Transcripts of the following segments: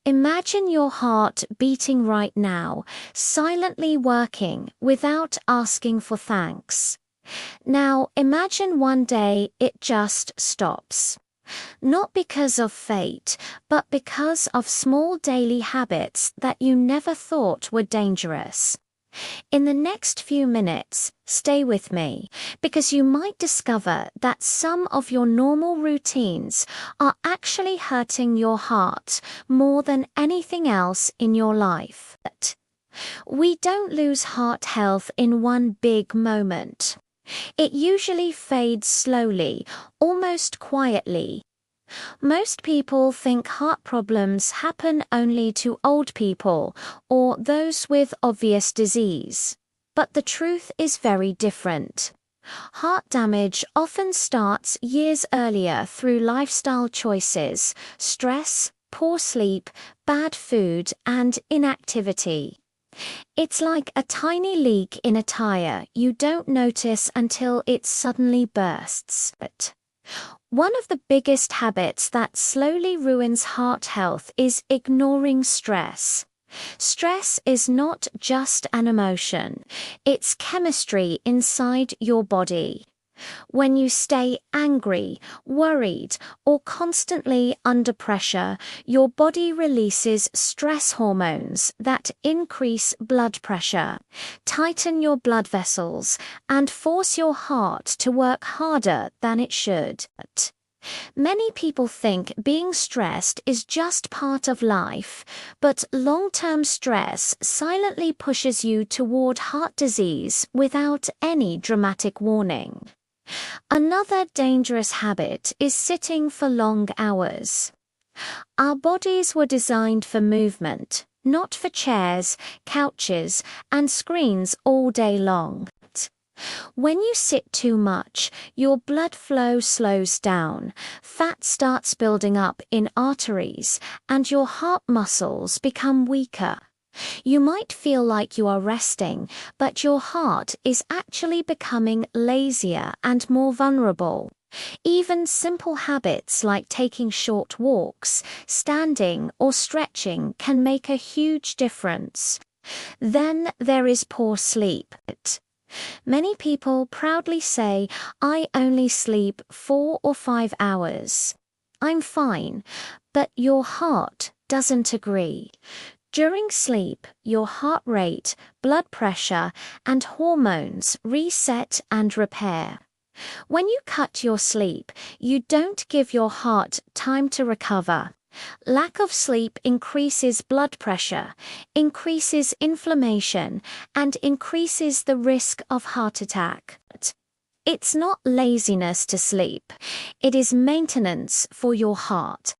Imagine your heart beating right now, silently working without asking for thanks. Now imagine one day it just stops. Not because of fate, but because of small daily habits that you never thought were dangerous. In the next few minutes, stay with me, because you might discover that some of your normal routines are actually hurting your heart more than anything else in your life. We don't lose heart health in one big moment. It usually fades slowly, almost quietly. Most people think heart problems happen only to old people or those with obvious disease. But the truth is very different. Heart damage often starts years earlier through lifestyle choices, stress, poor sleep, bad food, and inactivity. It's like a tiny leak in a tire you don't notice until it suddenly bursts. One of the biggest habits that slowly ruins heart health is ignoring stress. Stress is not just an emotion, it's chemistry inside your body. When you stay angry, worried, or constantly under pressure, your body releases stress hormones that increase blood pressure, tighten your blood vessels, and force your heart to work harder than it should. Many people think being stressed is just part of life, but long-term stress silently pushes you toward heart disease without any dramatic warning. Another dangerous habit is sitting for long hours. Our bodies were designed for movement, not for chairs, couches, and screens all day long. When you sit too much, your blood flow slows down, fat starts building up in arteries, and your heart muscles become weaker. You might feel like you are resting, but your heart is actually becoming lazier and more vulnerable. Even simple habits like taking short walks, standing, or stretching can make a huge difference. Then there is poor sleep. Many people proudly say, "I only sleep 4 or 5 hours. I'm fine," but your heart doesn't agree. During sleep, your heart rate, blood pressure, and hormones reset and repair. When you cut your sleep, you don't give your heart time to recover. Lack of sleep increases blood pressure, increases inflammation, and increases the risk of heart attack. It's not laziness to sleep, it is maintenance for your heart.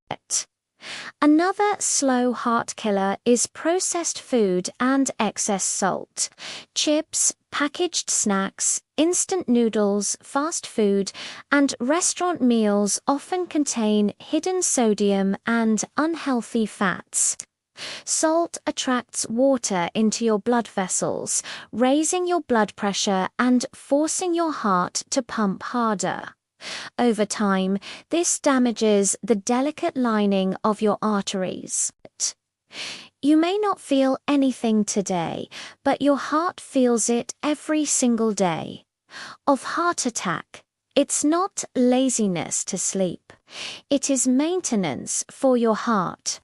Another slow heart killer is processed food and excess salt. Chips, packaged snacks, instant noodles, fast food, and restaurant meals often contain hidden sodium and unhealthy fats. Salt attracts water into your blood vessels, raising your blood pressure and forcing your heart to pump harder. Over time, this damages the delicate lining of your arteries. You may not feel anything today, but your heart feels it every single day. Of heart attack, it's not laziness to sleep. It is maintenance for your heart.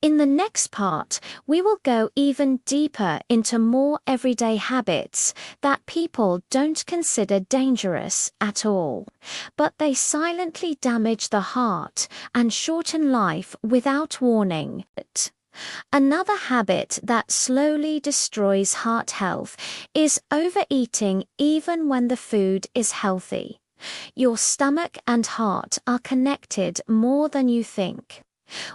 In the next part, we will go even deeper into more everyday habits that people don't consider dangerous at all, but they silently damage the heart and shorten life without warning. Another habit that slowly destroys heart health is overeating even when the food is healthy. Your stomach and heart are connected more than you think.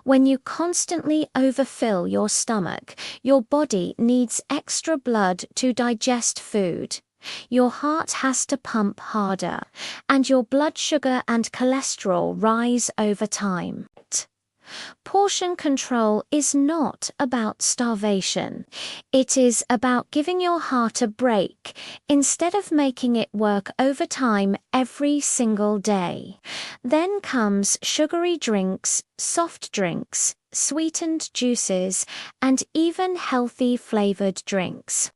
When you constantly overfill your stomach, your body needs extra blood to digest food. Your heart has to pump harder, and your blood sugar and cholesterol rise over time. Portion control is not about starvation. It is about giving your heart a break instead of making it work overtime every single day. Then comes sugary drinks, soft drinks, sweetened juices, and even healthy flavored drinks.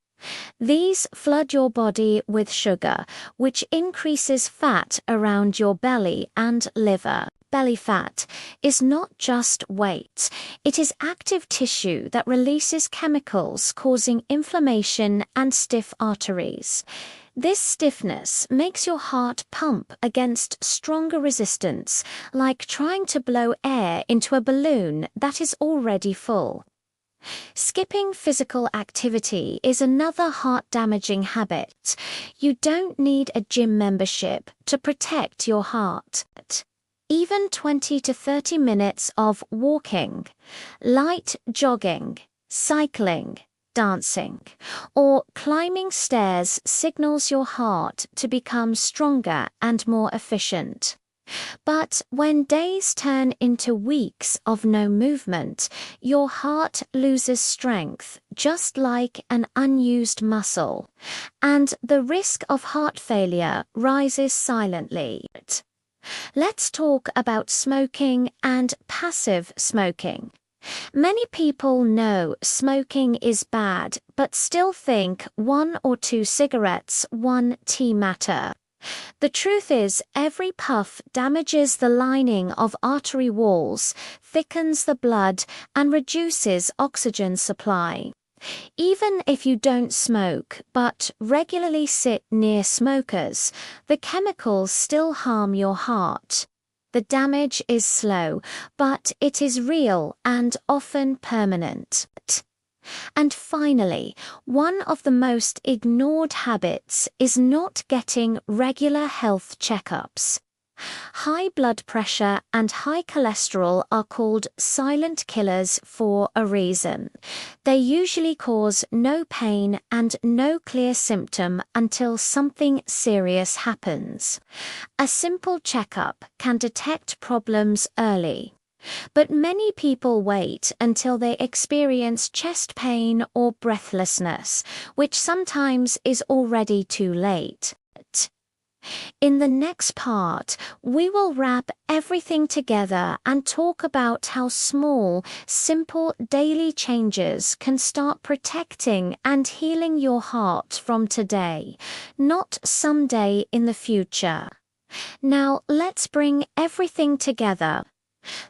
These flood your body with sugar, which increases fat around your belly and liver. Belly fat is not just weight, it is active tissue that releases chemicals causing inflammation and stiff arteries. This stiffness makes your heart pump against stronger resistance, like trying to blow air into a balloon that is already full. Skipping physical activity is another heart-damaging habit. You don't need a gym membership to protect your heart. Even 20 to 30 minutes of walking, light jogging, cycling, dancing, or climbing stairs signals your heart to become stronger and more efficient. But when days turn into weeks of no movement, your heart loses strength, just like an unused muscle, and the risk of heart failure rises silently. Let's talk about smoking and passive smoking. Many people know smoking is bad, but still think 1 or 2 cigarettes, 1 tea matter. The truth is, every puff damages the lining of artery walls, thickens the blood, and reduces oxygen supply. Even if you don't smoke, but regularly sit near smokers, the chemicals still harm your heart. The damage is slow, but it is real and often permanent. And finally, one of the most ignored habits is not getting regular health checkups. High blood pressure and high cholesterol are called silent killers for a reason. They usually cause no pain and no clear symptom until something serious happens. A simple checkup can detect problems early. But many people wait until they experience chest pain or breathlessness, which sometimes is already too late. In the next part, we will wrap everything together and talk about how small, simple daily changes can start protecting and healing your heart from today, not someday in the future. Now, let's bring everything together.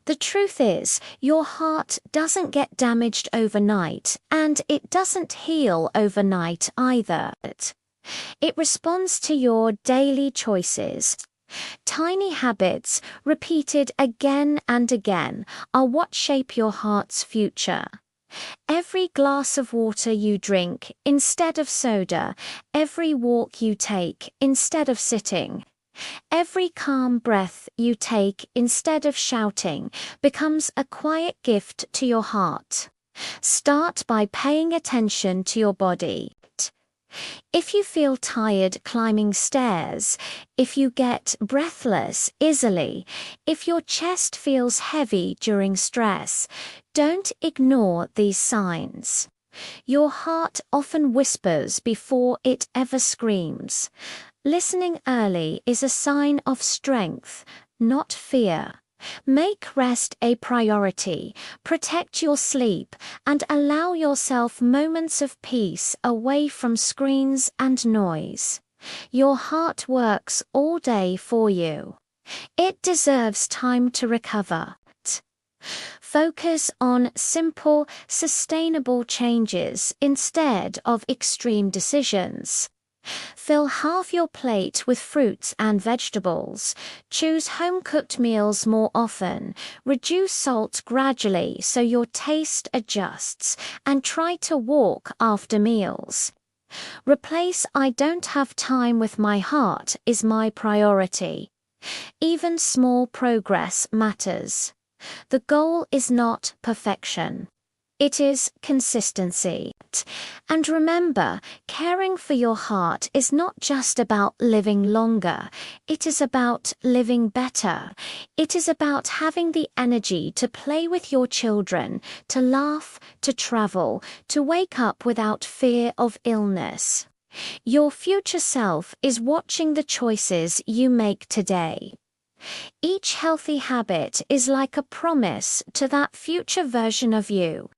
The truth is, your heart doesn't get damaged overnight, and it doesn't heal overnight either. It responds to your daily choices. Tiny habits, repeated again and again, are what shape your heart's future. Every glass of water you drink instead of soda, every walk you take instead of sitting, every calm breath you take instead of shouting becomes a quiet gift to your heart. Start by paying attention to your body. If you feel tired climbing stairs, if you get breathless easily, if your chest feels heavy during stress, don't ignore these signs. Your heart often whispers before it ever screams. Listening early is a sign of strength, not fear. Make rest a priority, protect your sleep, and allow yourself moments of peace away from screens and noise. Your heart works all day for you. It deserves time to recover. Focus on simple, sustainable changes instead of extreme decisions. Fill half your plate with fruits and vegetables. Choose home-cooked meals more often. Reduce salt gradually so your taste adjusts, and try to walk after meals. Replace "I don't have time" with "my heart is my priority." Even small progress matters. The goal is not perfection. It is consistency. And remember, caring for your heart is not just about living longer. It is about living better. It is about having the energy to play with your children, to laugh, to travel, to wake up without fear of illness. Your future self is watching the choices you make today. Each healthy habit is like a promise to that future version of you.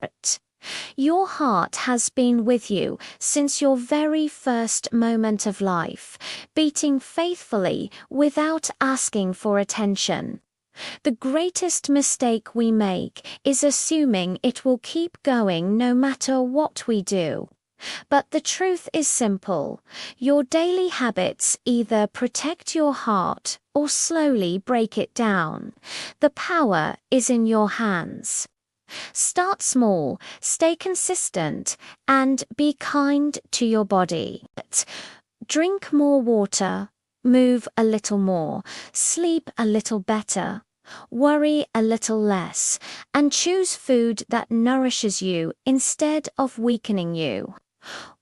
Your heart has been with you since your very first moment of life, beating faithfully without asking for attention. The greatest mistake we make is assuming it will keep going no matter what we do. But the truth is simple. Your daily habits either protect your heart or slowly break it down. The power is in your hands. Start small, stay consistent, and be kind to your body. Drink more water, move a little more, sleep a little better, worry a little less, and choose food that nourishes you instead of weakening you.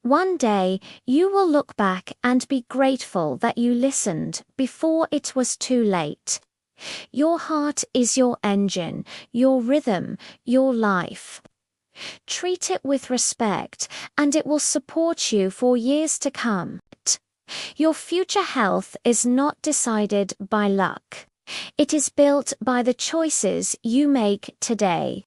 One day, you will look back and be grateful that you listened before it was too late. Your heart is your engine, your rhythm, your life. Treat it with respect, and it will support you for years to come. Your future health is not decided by luck. It is built by the choices you make today.